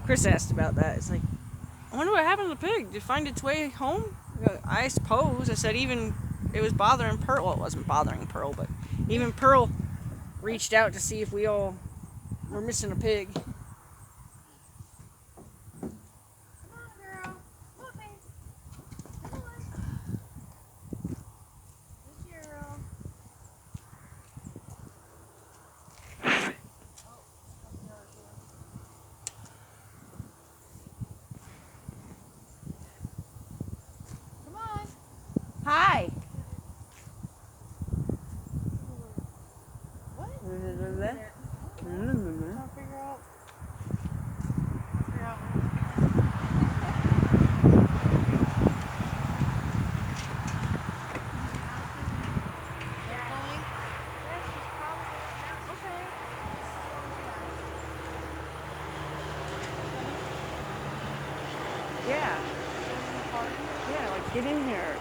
Chris asked about that. It's like, I wonder what happened to the pig. Did it find its way home? I suppose. I said even it was bothering Pearl. Well, it wasn't bothering Pearl, but even Pearl reached out to see if we all were missing a pig. Hi. What? Yeah. Yeah, like get in here.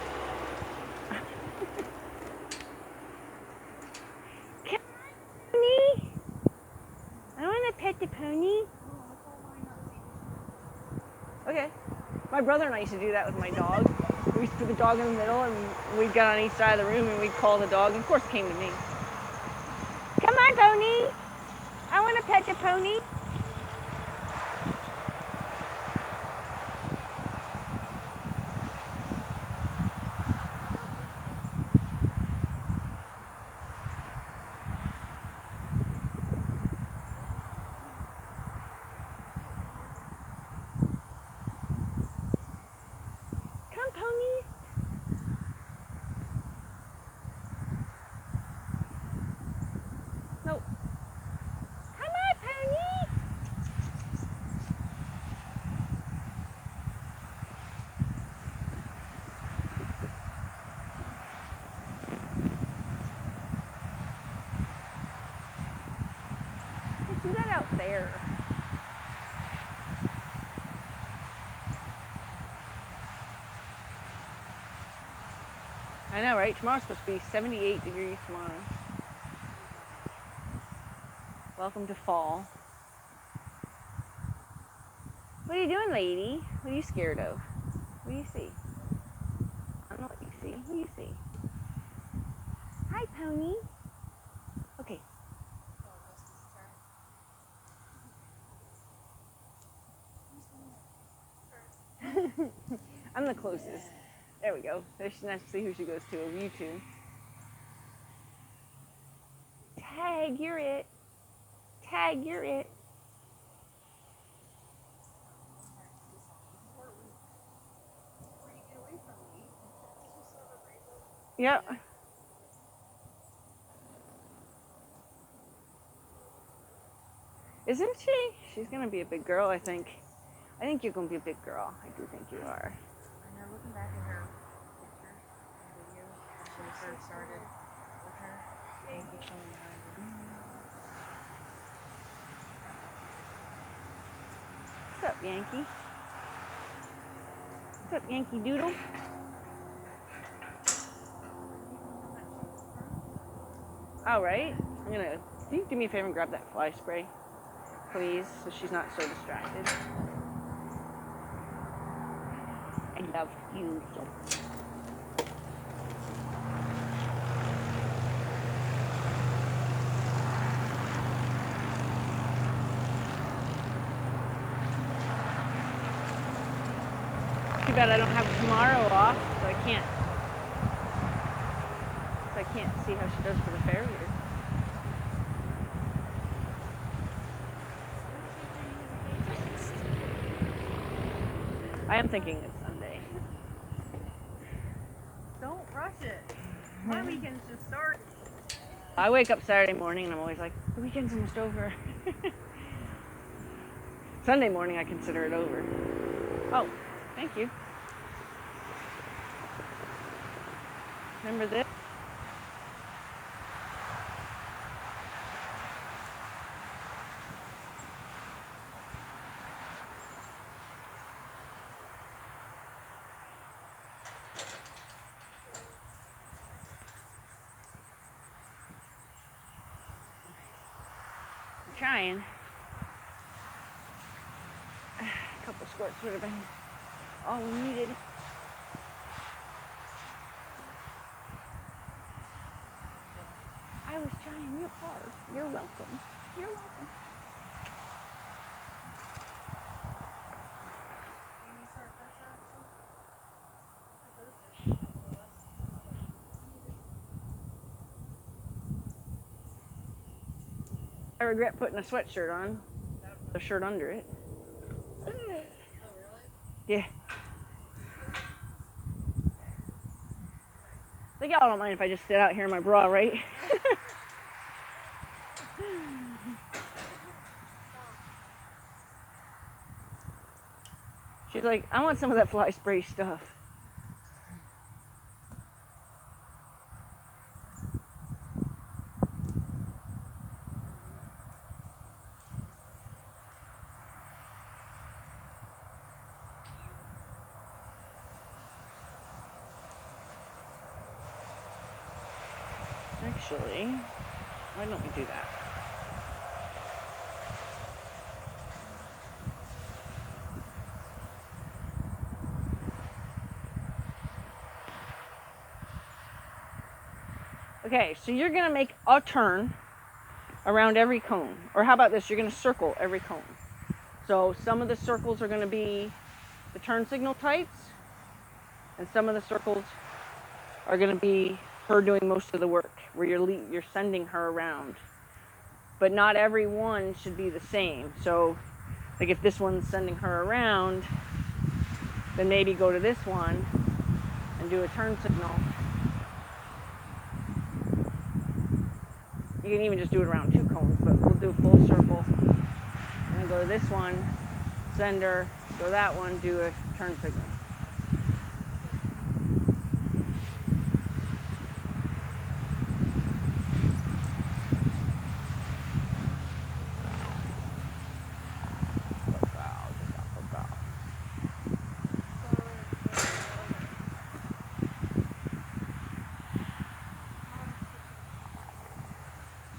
Pony? I want to pet the pony. Okay. My brother and I used to do that with my dog. We used to put the dog in the middle and we'd get on each side of the room and we'd call the dog and of course it came to me. Come on, pony. I want to pet the pony. Come, pony. No. Come on, pony. Let's do that out there. I know, right? Tomorrow's supposed to be 78 degrees tomorrow. Welcome to fall. What are you doing, lady? What are you scared of? What do you see? I don't know what you see. What do you see? Hi, pony. Okay. I'm the closest. There we go. There's nice to see who she goes to of you two. Tag, you're it. Tag, you're it. Yep. Isn't she? She's gonna be a big girl, I think. I think you're gonna be a big girl. I do think you are. I know, looking back at her pictures and video when she first started with her, Yankee coming behind her. What's up, Yankee? What's up, Yankee Doodle? All right. I'm gonna. Can you do me a favor and grab that fly spray, please, so she's not so distracted? I love you so. Too bad I don't have tomorrow off, so I can't. So I can't see how she does for the farrier. I am thinking it's Sunday. Don't rush it. My weekend's just started. I wake up Saturday morning and I'm always like, the weekend's almost over. Sunday morning I consider it over. Oh, thank you. Remember this? I'm trying. couple squirts would have been all we needed. I was trying real hard. You're welcome. You're welcome. I regret putting a sweatshirt on. A shirt under it. Oh, really? Yeah. I think y'all don't mind if I just sit out here in my bra, right? She's like, I want some of that fly spray stuff. Actually, why don't we do that? Okay, so you're going to make a turn around every cone. Or how about this? You're going to circle every cone. So some of the circles are going to be the turn signal types, and some of the circles are going to be her doing most of the work, where you're sending her around. But not every one should be the same. So, like if this one's sending her around, then maybe go to this one and do a turn signal. You can even just do it around 2 cones, but we'll do a full circle. And then go to this one, send her, go that one, do a turn signal.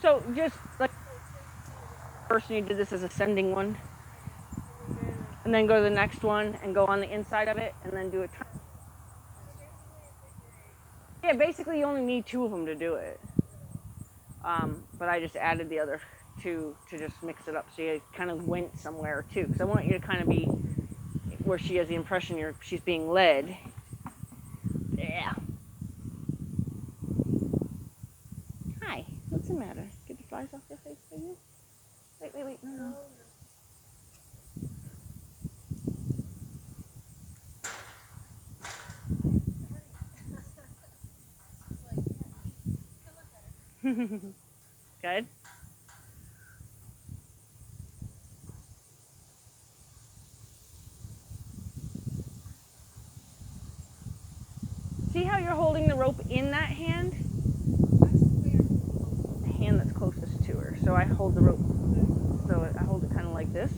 So just like first you did this as a sending one, and then go to the next one and go on the inside of it and then do a turn. Yeah, basically you only need 2 of them to do it. But I just added the other 2 to just mix it up so you kind of went somewhere too. Because I want you to kind of be where she has the impression she's being led. Yeah. Hi, what's the matter? Get the flies off your face, baby? Wait, no. Good. See how you're holding the rope in that hand? The hand that's closest to her. So I hold the rope, so I hold it kind of like this.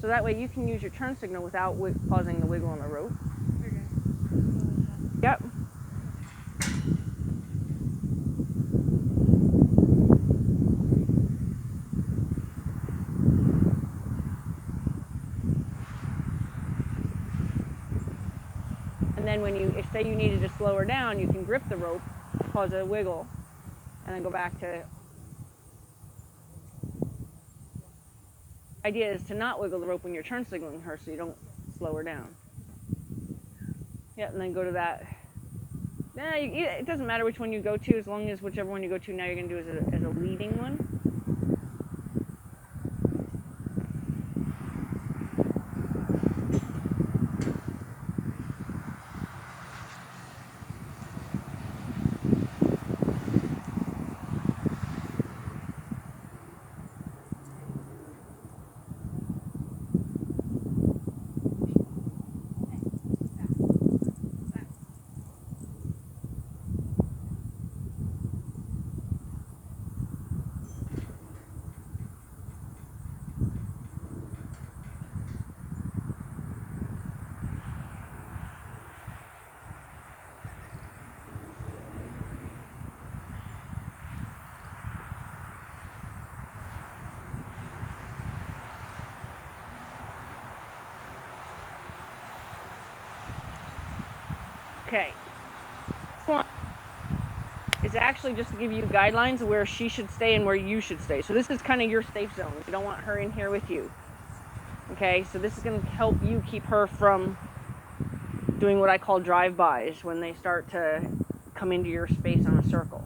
So that way you can use your turn signal without causing the wiggle on the rope. Okay. Yep. And then when if say you needed to slow her down, you can grip the rope, cause a wiggle, and then go back to. The idea is to not wiggle the rope when you're turn signaling her so you don't slow her down. Yeah, and then go to that. Nah, it doesn't matter which one you go to, as long as whichever one you go to now you're going to do as a leading one. Okay. It's actually just to give you guidelines where she should stay and where you should stay. So this is kind of your safe zone. You don't want her in here with you. Okay, so this is going to help you keep her from doing what I call drive-bys when they start to come into your space on a circle.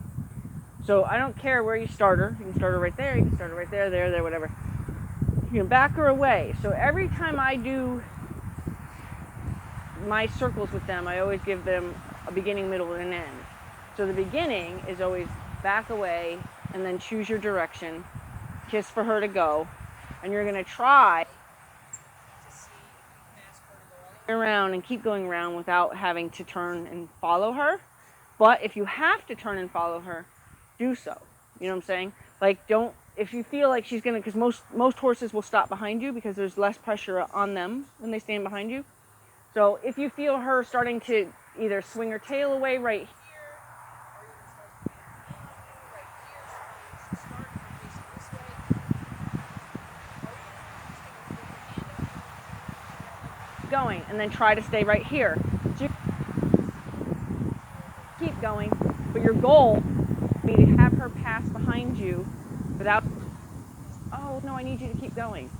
So I don't care where you start her. You can start her right there, you can start her right there, there, whatever. You can back her away. So every time I do my circles with them, I always give them a beginning, middle, and an end. So the beginning is always back away and then choose your direction, kiss for her to go, and you're going to try to see around and keep going around without having to turn and follow her. But if you have to turn and follow her, do so. You know what I'm saying? Like, don't, if you feel like she's going to, because most horses will stop behind you because there's less pressure on them when they stand behind you. So if you feel her starting to either swing her tail away right here, going, and then try to stay right here. So you keep going, but your goal would be to have her pass behind you without, oh no, I need you to keep going.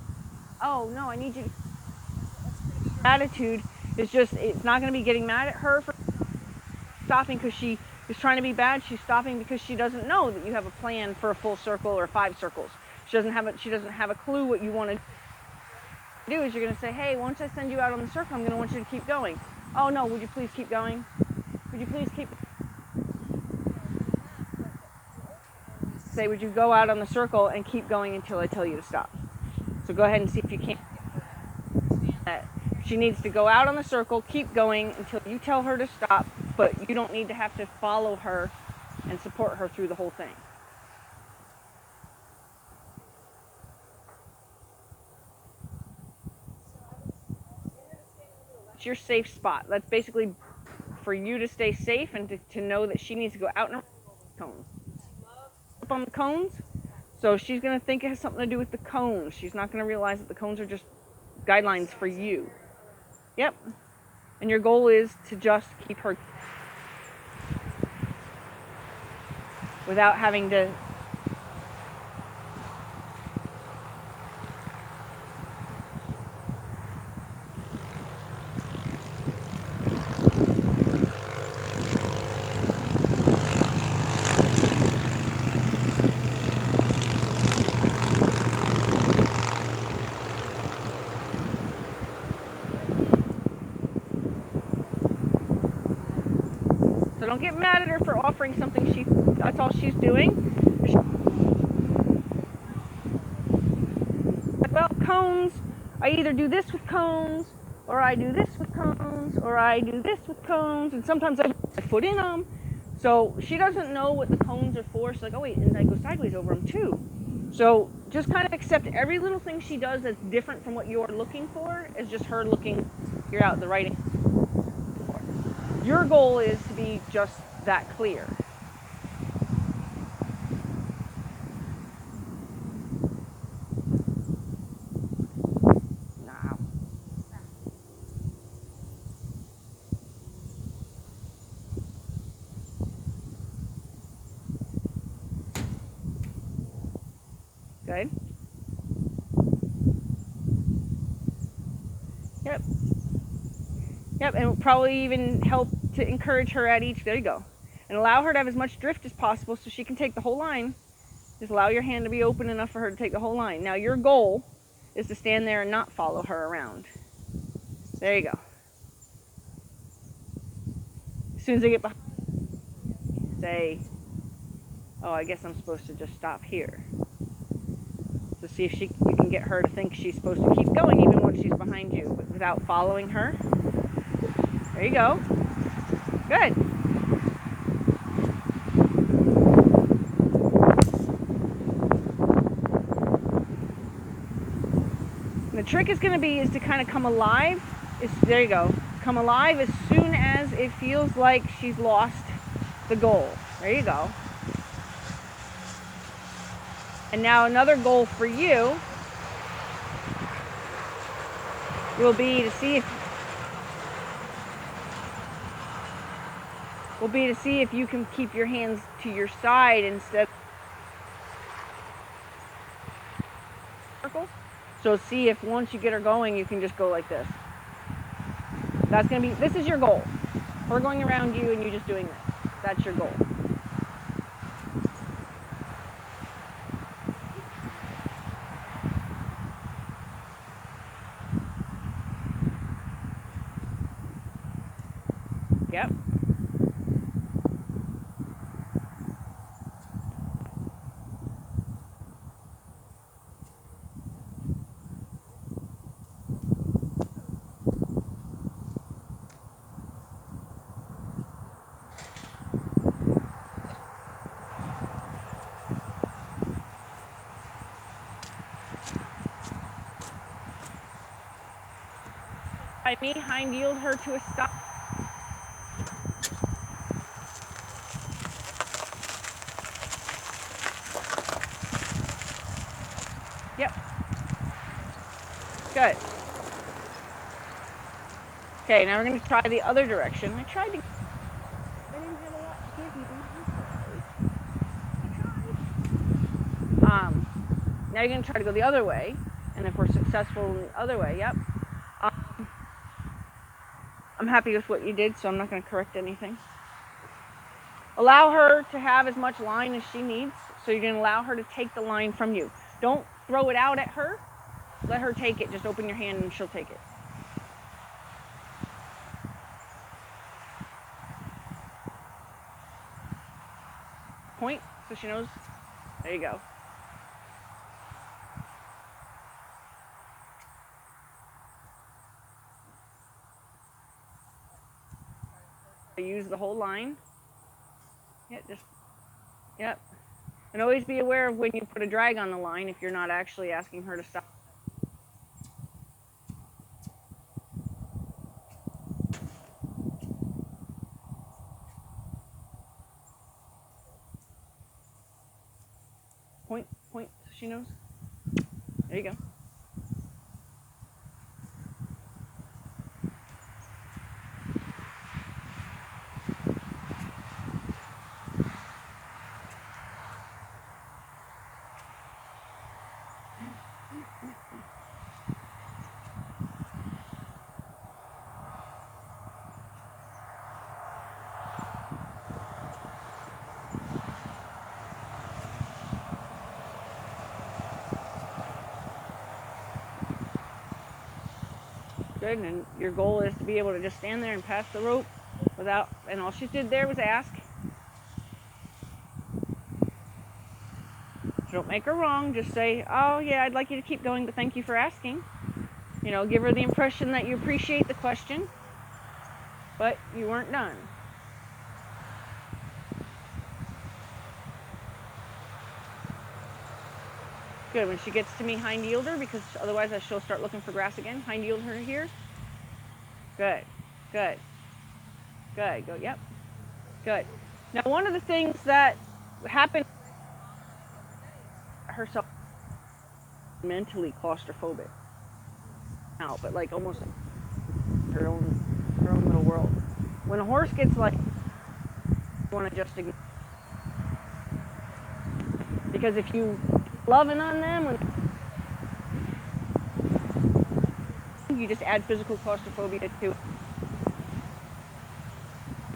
Oh no, I need you to. Attitude is just, it's not going to be getting mad at her for stopping because she is trying to be bad. She's stopping because she doesn't know that you have a plan for a full circle or 5 circles. She doesn't have a clue what you want to do. Is you're going to say, hey, once I send you out on the circle, I'm going to want you to keep going. Oh no, would you please keep going? Would you please keep, say, would you go out on the circle and keep going until I tell you to stop? So go ahead and see if you can't. She needs to go out on the circle, keep going until you tell her to stop, but you don't need to have to follow her and support her through the whole thing. It's your safe spot. That's basically for you to stay safe and to know that she needs to go out and cones. Up on the cones, so she's going to think it has something to do with the cones. She's not going to realize that the cones are just guidelines for you. Yep. And your goal is to just keep her without having to. So don't get mad at her for offering something that's all she's doing. Well, cones, I either do this with cones, or I do this with cones, or I do this with cones, and sometimes I put my foot in them. So she doesn't know what the cones are for. She's like, oh wait, and I go sideways over them too. So just kind of accept every little thing she does that's different from what you're looking for is just her looking, you're out the right. Your goal is to be just that clear. Now. Good. Yep. Yep, and it will probably even help to encourage her at each, there you go. And allow her to have as much drift as possible so she can take the whole line. Just allow your hand to be open enough for her to take the whole line. Now your goal is to stand there and not follow her around. There you go. As soon as they get behind, say, oh, I guess I'm supposed to just stop here. So see if you can get her to think she's supposed to keep going even when she's behind you, but without following her. There you go. Good. And the trick is going to be to kind of come alive. There you go. Come alive as soon as it feels like she's lost the goal. There you go. And now another goal for you will be to see if will be to see if you can keep your hands to your side instead of circle. So see if once you get her going, you can just go like this. That's going to be, this is your goal. We're going around you and you just doing this. That's your goal. Yep. By me, hind yield her to a stop. Yep. Good. Okay, now we're going to try the other direction. I tried to... I didn't have a lot to give you. Now you're going to try to go the other way. And if we're successful in the other way, yep. I'm happy with what you did, so I'm not going to correct anything. Allow her to have as much line as she needs. So you're going to allow her to take the line from you. Don't throw it out at her. Let her take it. Just open your hand and she'll take it. Point, so she knows. There you go. Use the whole line. Yeah, just, yep. And always be aware of when you put a drag on the line if you're not actually asking her to stop. Point, so she knows. There you go. Good, and your goal is to be able to just stand there and pass the rope without, and all she did there was ask. So don't make her wrong, just say, oh yeah, I'd like you to keep going, but thank you for asking. You know, give her the impression that you appreciate the question, but you weren't done. Good, when she gets to me, hind yield her, because otherwise she'll start looking for grass again. Hind yield her here. Good, good, good, go, yep, good. Now one of the things that happened, herself mentally claustrophobic now, but like almost her own little world. When a horse gets like, you want to just ignore, because if you loving on them, you just add physical claustrophobia to it,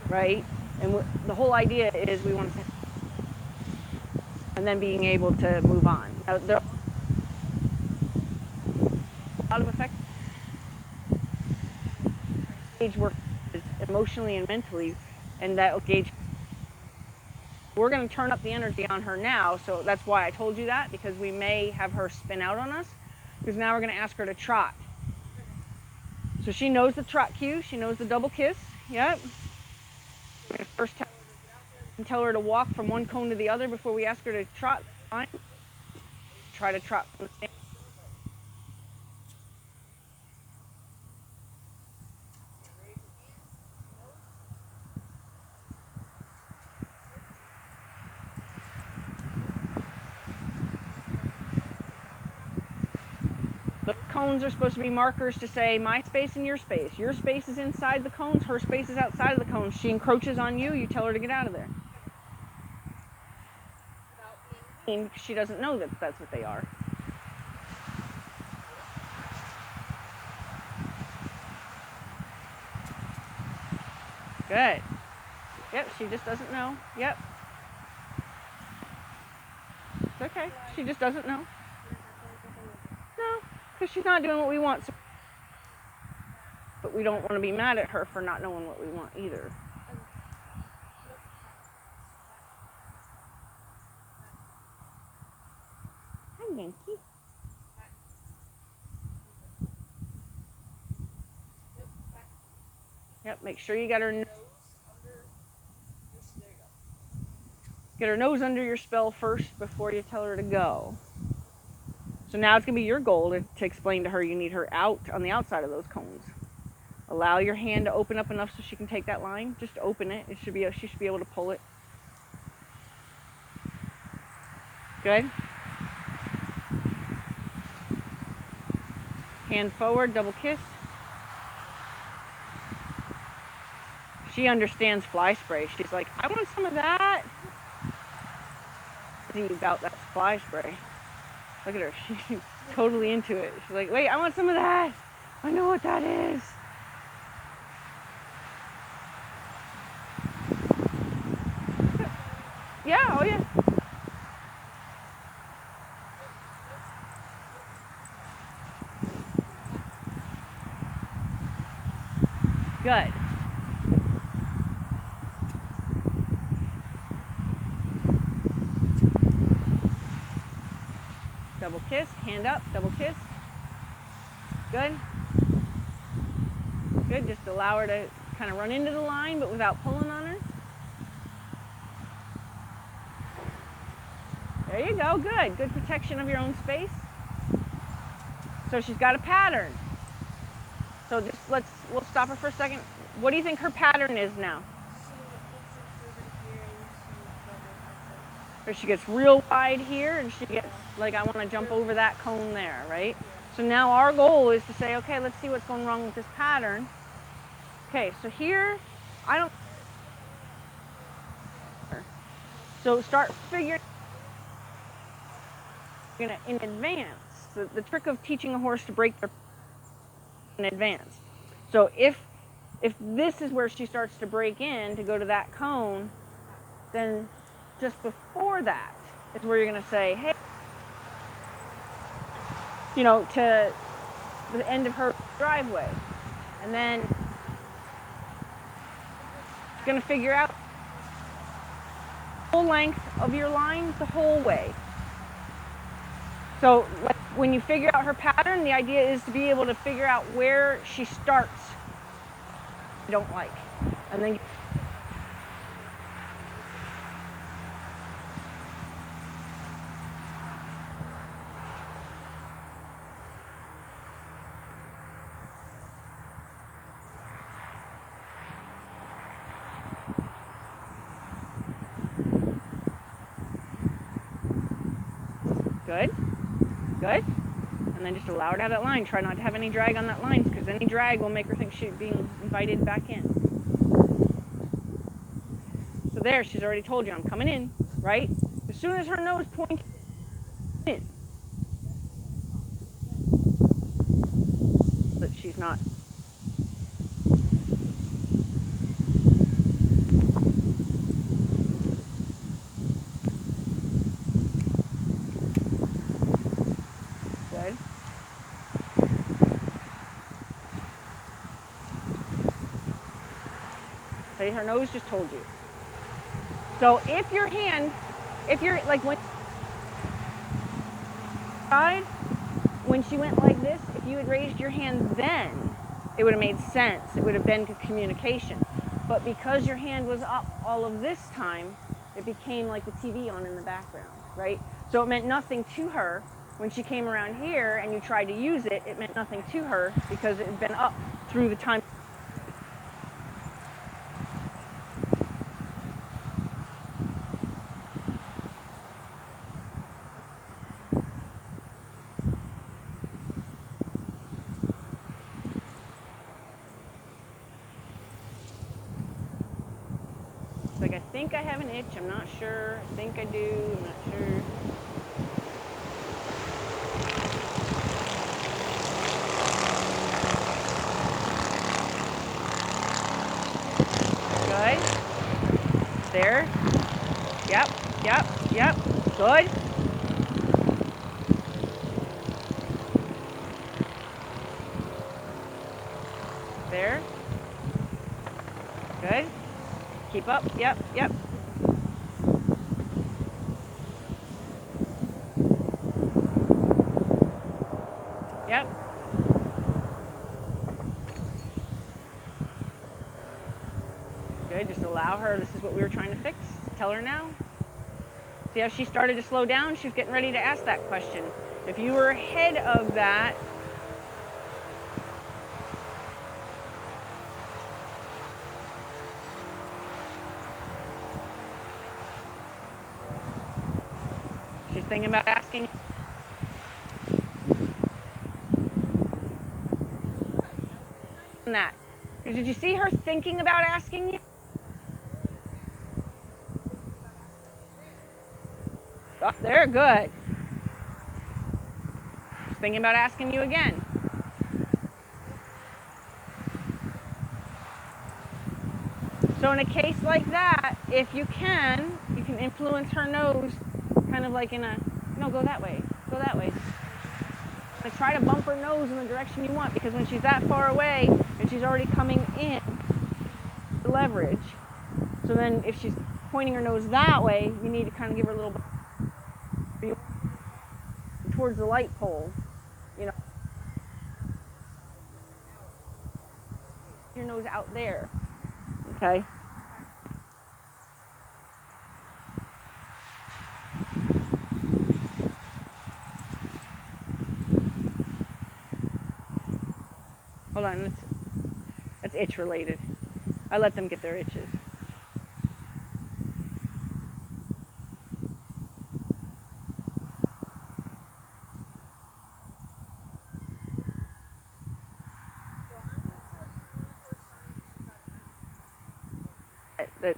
right? And the whole idea is we want to, and then being able to move on. Now, there are a lot of effects. Gauge work emotionally and mentally, and that will gauge. We're going to turn up the energy on her now, so that's why I told you that, because we may have her spin out on us, because now we're going to ask her to trot. So she knows the trot cue, she knows the double kiss, yep. We're going to first tell her to walk from one cone to the other before we ask her to trot. Fine. Try to trot from the stand. The cones are supposed to be markers to say my space and your space. Your space is inside the cones, her space is outside of the cones. She encroaches on you, you tell her to get out of there. She doesn't know that that's what they are. Good. Yep, she just doesn't know. Yep. It's okay. She just doesn't know. No, because she's not doing what we want. But we don't want to be mad at her for not knowing what we want either. Hi, Yankee. Yep, make sure you got her nose under your, get her nose under your spell first before you tell her to go. So now it's going to be your goal to explain to her you need her out on the outside of those cones. Allow your hand to open up enough so she can take that line. Just open it. She should be able to pull it. Good. Hand forward, double kiss. She understands fly spray. She's like, I want some of that. About that fly spray. Look at her. She's totally into it. She's like, wait, I want some of that. I know what that is. Yeah, oh yeah. Good. Double kiss, hand up, double kiss. Good. Good, just allow her to kind of run into the line, but without pulling on her. There you go, good. Good protection of your own space. So she's got a pattern. So just we'll stop her for a second. What do you think her pattern is now? Or she gets real wide here and she gets like, I want to jump over that cone there, right? So now our goal is to say, okay, let's see what's going wrong with this pattern. Okay, so here, so start figuring in advance. The trick of teaching a horse to break their in advance. So if this is where she starts to break in to go to that cone, then just before that is where you're going to say, hey, you know, to the end of her driveway. And then it's going to figure out the whole length of your line the whole way. So when you figure out her pattern, the idea is to be able to figure out where she starts you don't like. And then good, good. And then just allow her to have that line. Try not to have any drag on that line, because any drag will make her think she's being invited back in. So there, she's already told you, I'm coming in, right? As soon as her nose points in, that she's not. Good. See, her nose just told you. So if your hand, if you're like when she went like this, if you had raised your hand then, it would have made sense. It would have been communication. But because your hand was up all of this time, it became like the TV on in the background, right? So it meant nothing to her. When she came around here and you tried to use it, it meant nothing to her because it had been up through the time. like, I think I have an itch. I'm not sure. I think I do. I'm not sure. Good. There. Yep. Yep. Yep. Good. There. Good. Keep up. Yep. Yep. Yep. Good. Just allow her. This is what we were trying to fix. Tell her now. See how she started to slow down? She was getting ready to ask that question. If you were ahead of that, she's thinking about asking that. Did you see her thinking about asking you? Oh, there, good. She's thinking about asking you again. So in a case like that, if you can influence her nose, kind of like in a, no, go that way, go that way. Like try to bump her nose in the direction you want, because when she's that far away and she's already coming in, the leverage. So then if she's pointing her nose that way, you need to kind of give her a little bit towards the light pole, you know. Your nose out there, okay? Hold on, that's itch related. I let them get their itches. That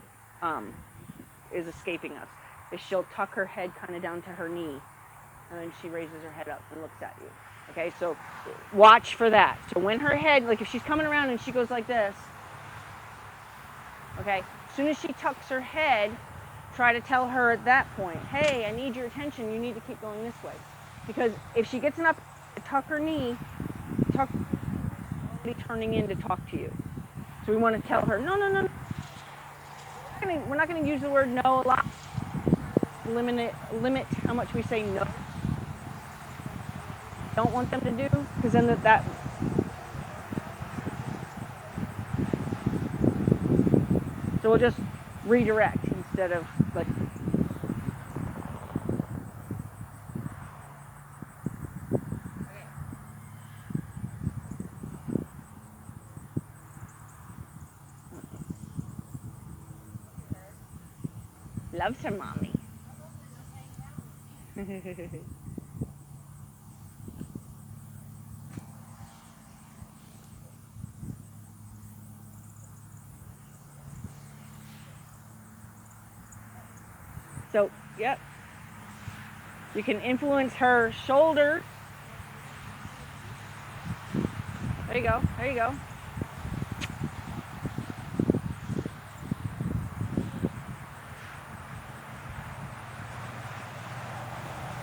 is escaping us is she'll tuck her head kind of down to her knee, and then she raises her head up and looks at you. Okay, so watch for that. So when her head, like if she's coming around and she goes like this, okay, as soon as she tucks her head, try to tell her at that point, hey, I need your attention, you need to keep going this way. Because if she gets enough to tuck her knee, turning in to talk to you. So we want to tell her, no, no, no, no. We're not going to use the word no a lot. Limit how much we say no. Don't want them to do, because then that so we'll just redirect instead of like. Loves her mommy. So, yep. You can influence her shoulder. There you go. There you go.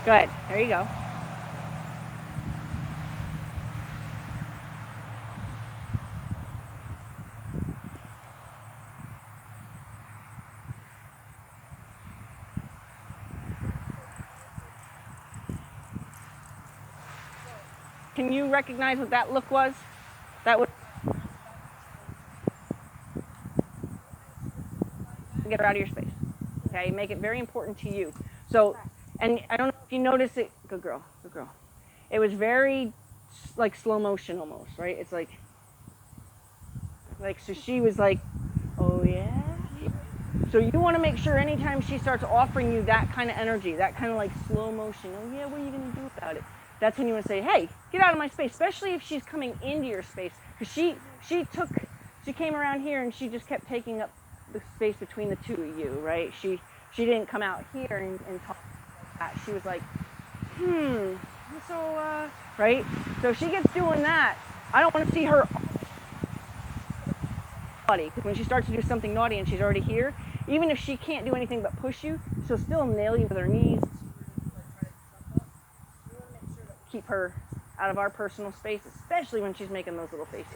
Good. There you go. Can you recognize what that look was? That was get her out of your space. Okay, make it very important to you. So, and I don't know if you notice it. Good girl, good girl. It was very like slow motion almost, right? It's like so she was like, oh yeah. So you want to make sure anytime she starts offering you that kind of energy, that kind of like slow motion, oh yeah, what are you going to do about it? That's when you want to say, hey, get out of my space, especially if she's coming into your space. Because she came around here and she just kept taking up the space between the two of you, right? She didn't come out here and talk like that. She was like, so, right? So if she gets doing that, I don't want to see her naughty, because when she starts to do something naughty and she's already here, even if she can't do anything but push you, she'll still nail you with her knees. Keep her out of our personal space, especially when she's making those little faces.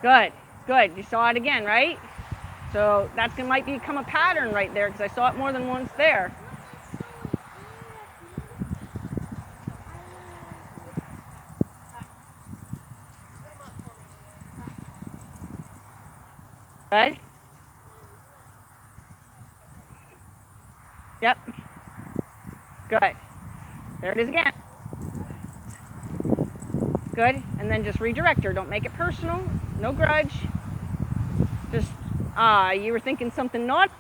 Good, good. You saw it again, right? So that's gonna might become a pattern right there, because I saw it more than once there. Good. Yep. Good. There it is again. Good. And then just redirect her. Don't make it personal. No grudge. Just, you were thinking something naughty.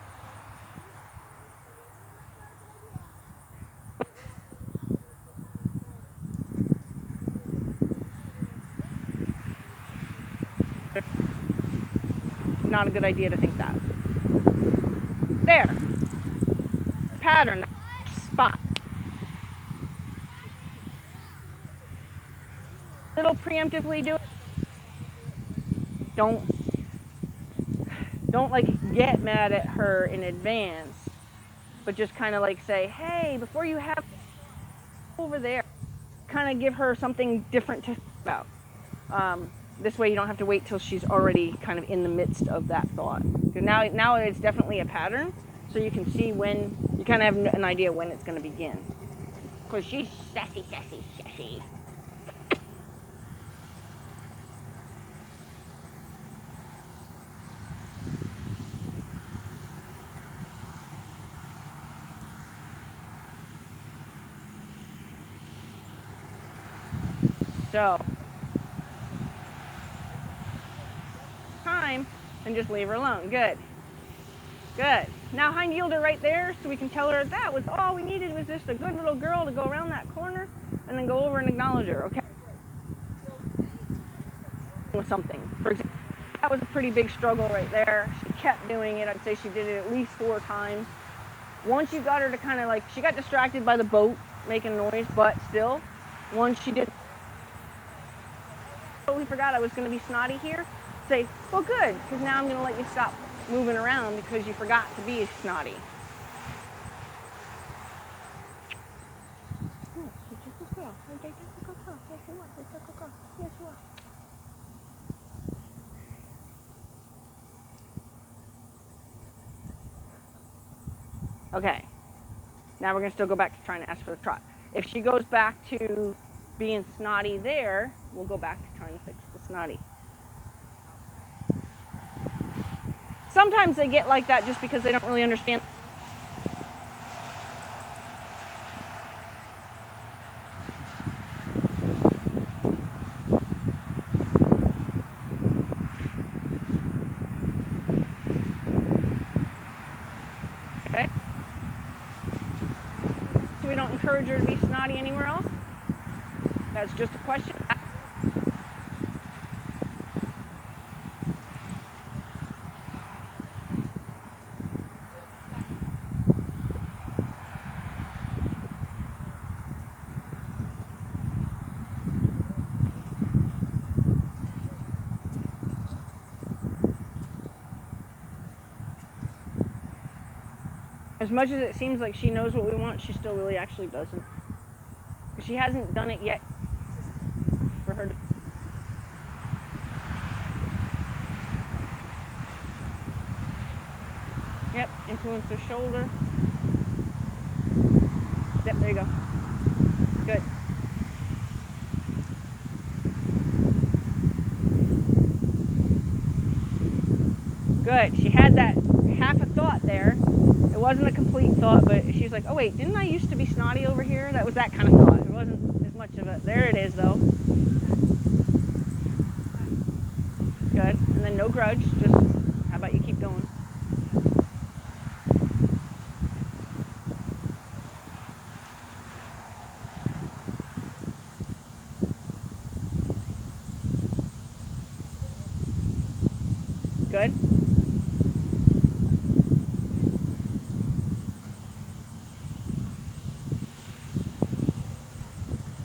Not a good idea to think that. There. Pattern. Spot. Little preemptively do it. Don't like get mad at her in advance, but just kind of like say, hey, before you have over there, kind of give her something different to think about. This way you don't have to wait till she's already kind of in the midst of that thought. Now it's definitely a pattern, so you can see when, you kind of have an idea when it's going to begin. Because she's sassy, sassy, sassy. So, time, and just leave her alone. Good. Good. Now hind yield her right there, so we can tell her that was all we needed, was just a good little girl to go around that corner and then go over and acknowledge her, okay? With something. For example, that was a pretty big struggle right there. She kept doing it. I'd say she did it at least 4 times. Once you got her to kind of like, she got distracted by the boat making noise, but still, once she did, totally forgot I was going to be snotty here, say, well, good, because now I'm going to let you stop moving around because you forgot to be snotty. Okay, now we're going to still go back to trying to ask for the trot. If she goes back to being snotty there, we'll go back to trying to fix the snotty. Sometimes they get like that just because they don't really understand. Okay? So we don't encourage her to be snotty anywhere else. That's just a question. As much as it seems like she knows what we want, she still really actually doesn't. Because she hasn't done it yet for her to... Yep, influence the shoulder. Yep, there you go. Good. Good. She had that half a thought there. It wasn't a complete thought, but she's like, oh wait, didn't I used to be snotty over here? That was that kind of thought. It wasn't as much much of it. There it is, though. Good. And then no grudge. Just, how about you keep going? Good.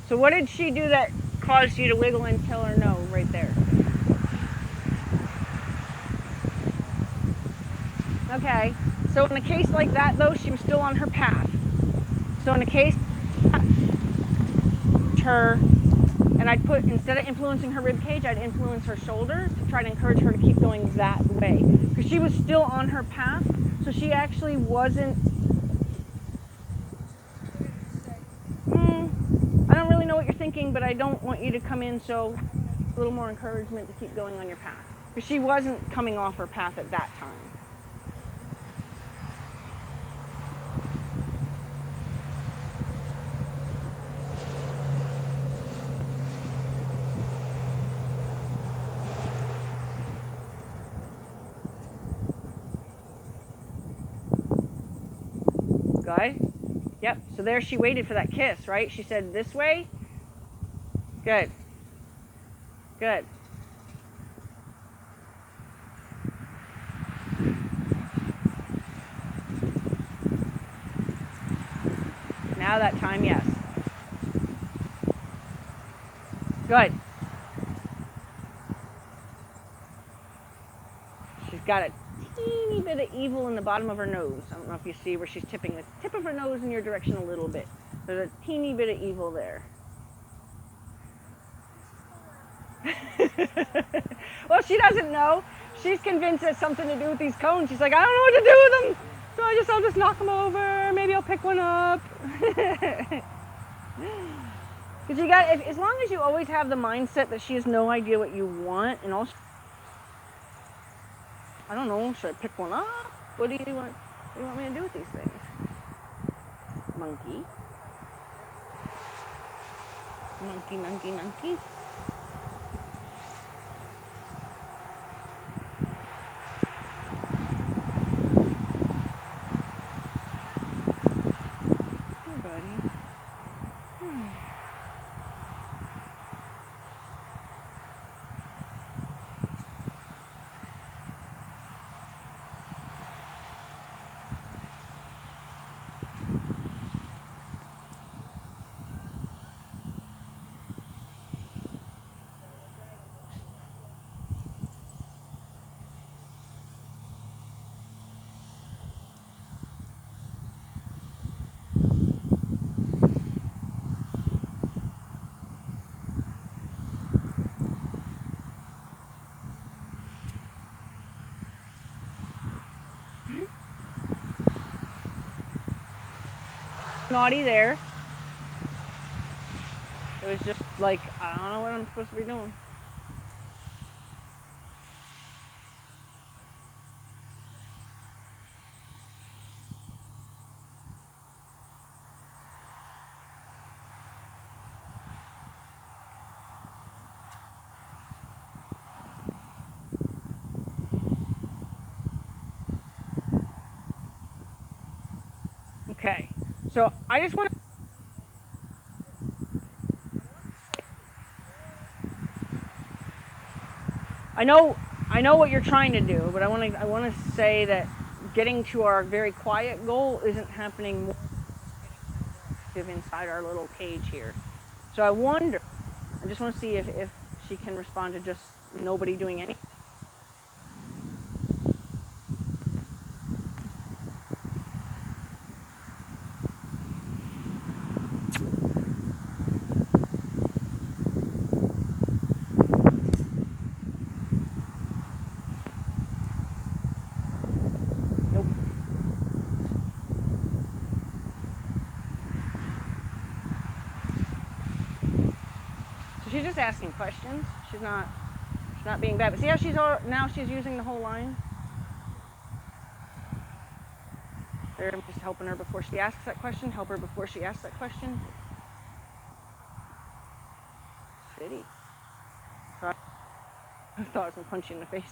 So what did she do that caused you to wiggle and tell her no right there? Okay. So in a case like that, though, she was still on her path. So in a case, her, and I'd put, instead of influencing her rib cage, I'd influence her shoulder to try to encourage her to keep going that way. Because she was still on her path, so she actually wasn't, I don't really know what you're thinking, but I don't want you to come in, so a little more encouragement to keep going on your path. Because she wasn't coming off her path at that time. Good. Yep. So there she waited for that kiss, right? She said, this way. Good. Good. Now that time, yes. Good. She's got a teeny bit of evil in the bottom of her nose. I don't know if you see where she's tipping the tip of her nose in your direction a little bit. There's a teeny bit of evil there. Well, she doesn't know. She's convinced it's something to do with these cones. She's like, I don't know what to do with them. So I'll just knock them over. Maybe I'll pick one up. Because you got, as long as you always have the mindset that she has no idea what you want, and also, I don't know, should I pick one up? What do you want? What do you want me to do with these things? Monkey. Monkey, monkey, monkey. Hey, buddy. Naughty there. It was just like, I don't know what I'm supposed to be doing. Okay, so I just want to, I know what you're trying to do, but I want to say that getting to our very quiet goal isn't happening more inside our little cage here. So I wonder, I just want to see if she can respond to just nobody doing anything. She's just asking questions. She's not being bad. But see how now she's using the whole line? There, I'm just helping her before she asks that question. Help her before she asks that question. Did he? So I thought I was gonna punch you in the face.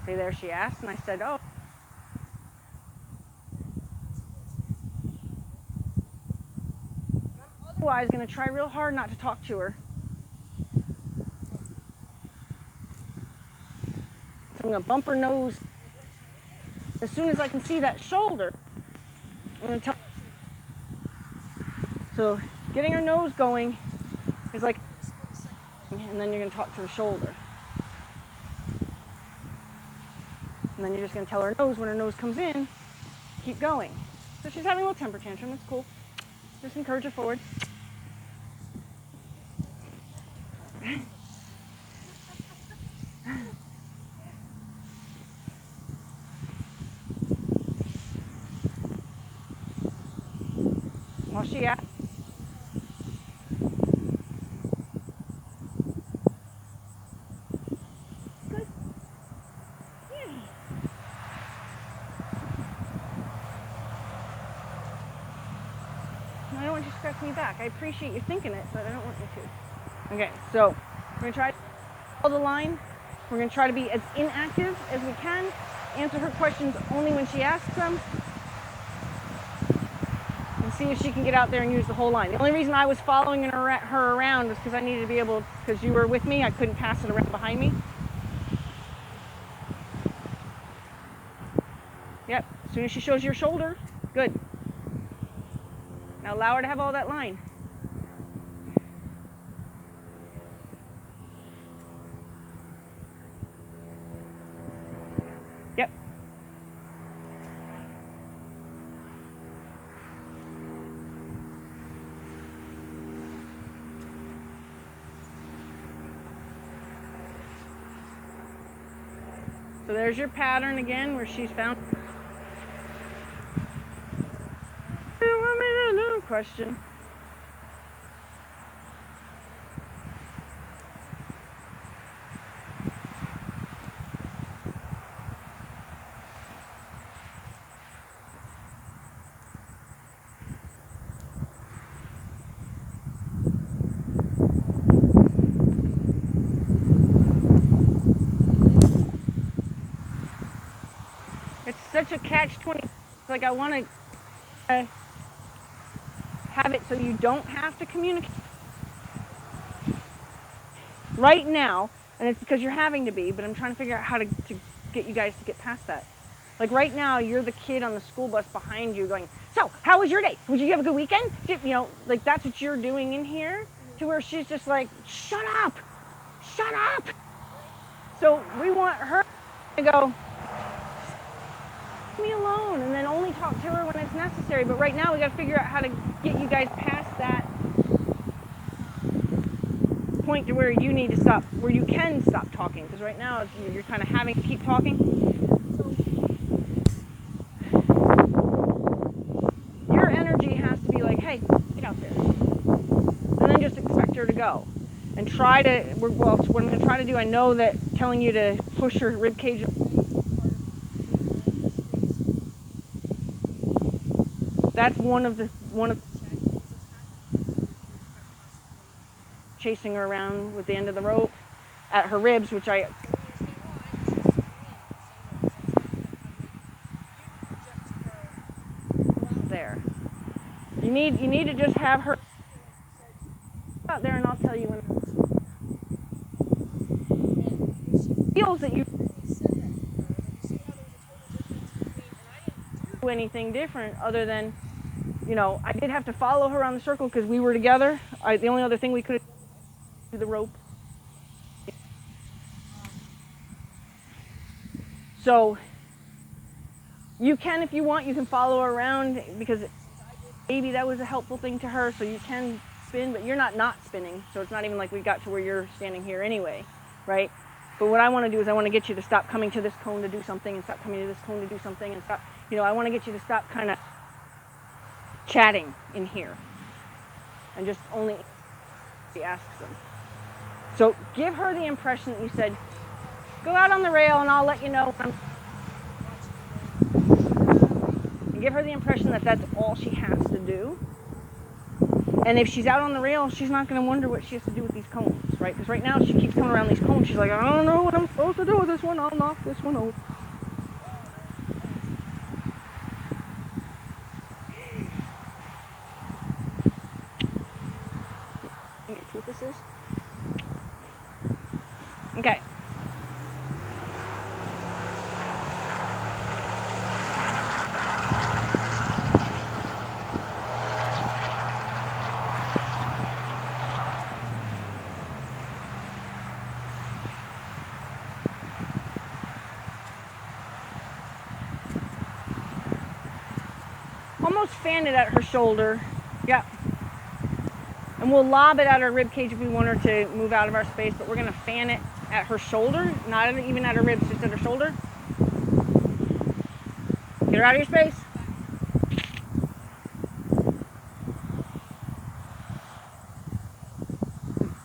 See, there she asked, and I said, oh. Otherwise, gonna try real hard not to talk to her. So I'm gonna bump her nose. As soon as I can see that shoulder, I'm gonna tell. So getting her nose going is like, and then you're gonna talk to her shoulder. And then you're just gonna tell her nose when her nose comes in, keep going. So she's having a little temper tantrum, it's cool. Just encourage her forward. While she at? Good. Yeah. I don't want you to scratch me back. I appreciate you thinking it, but I don't want you to. Okay, so we're gonna try to follow the line. We're gonna try to be as inactive as we can. Answer her questions only when she asks them. And see if she can get out there and use the whole line. The only reason I was following her around was because I needed to be able, because you were with me, I couldn't pass it around behind me. Yep, as soon as she shows your shoulder, good. Now allow her to have all that line. Yep. So there's your pattern again where she's found. You want me to know? Question. It's such a catch-20. Like I want to have it so you don't have to communicate right now, and it's because you're having to be, but I'm trying to figure out how to get you guys to get past that. Like right now, you're the kid on the school bus behind you going, so how was your day? Did you have a good weekend? You know, like that's what you're doing in here, to where she's just like, shut up, shut up. So we want her to go, leave me alone, and then only talk to her when it's necessary. But right now we got to figure out how to get you guys past that point to where you need to stop, where you can stop talking, because right now you're kind of having to keep talking. Your energy has to be like, hey, get out there, and then just expect her to go and try to, well, what I'm going to try to do, I know that telling you to push her rib cage, that's one of chasing her around with the end of the rope at her ribs, which I there. You need to just have her out there, and I'll tell you when it feels that you do anything different other than, you know, I did have to follow her on the circle because we were together. The only other thing we could do the rope. So you can, if you want, you can follow her around, because maybe that was a helpful thing to her, so you can spin, but you're not spinning, so it's not even like we got to where you're standing here anyway, right? But what I want to do is I want to get you to stop coming to this cone to do something, and stop coming to this cone to do something, and stop, you know, I want to get you to stop kind of chatting in here and just only she asks them. So give her the impression that you said, go out on the rail and I'll let you know when I'm, and give her the impression that that's all she has to do. And if she's out on the rail, she's not going to wonder what she has to do with these cones, right? Because right now she keeps coming around these cones. She's like, I don't know what I'm supposed to do with this one. I'll knock this one over. You see what this is? Okay. Almost fan it at her shoulder. Yep. And we'll lob it at her rib cage if we want her to move out of our space, but we're going to fan it at her shoulder, not even at her ribs, just at her shoulder. Get her out of your space.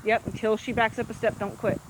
Yep, until she backs up a step, don't quit.